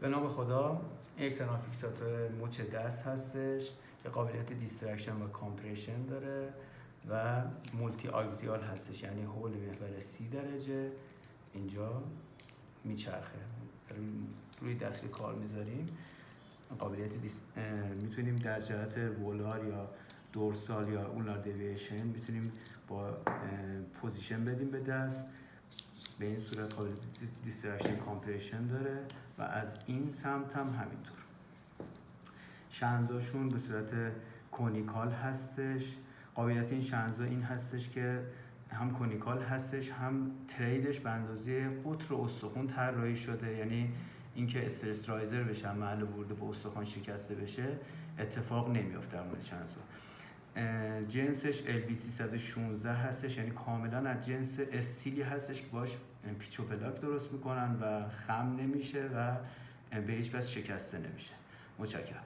به نام خدا، یک اکسترنال فیکساتور مچ دست هستش که قابلیت دیسترکشن و کامپرشن داره و مولتی آکسیال هستش، یعنی حول محور 30 درجه اینجا میچرخه. روی دست که کار میذاریم قابلیت میتونیم در جهت ولار یا دورسال یا اولار دیویشن میتونیم با پوزیشن بدیم به دست. به این صورت قابلیت دیسترکشن کامپرشن داره و از این سمت هم همینطور. شنزاشون به صورت کونیکال هستش. قابلیت این شنزا این هستش که هم کونیکال هستش، هم تریدش به اندازه قطر استخوان طراحی شده، یعنی اینکه استرس رایزر بشه، محل ورود به استخوان شکسته بشه اتفاق نمیافته در مورد شنزا. جنسش LB316 هستش، یعنی کاملا از جنس استیلی هستش که باش پیچ و پلاک درست میکنن و خم نمیشه و به هیچ وجه شکسته نمیشه. متشکرم.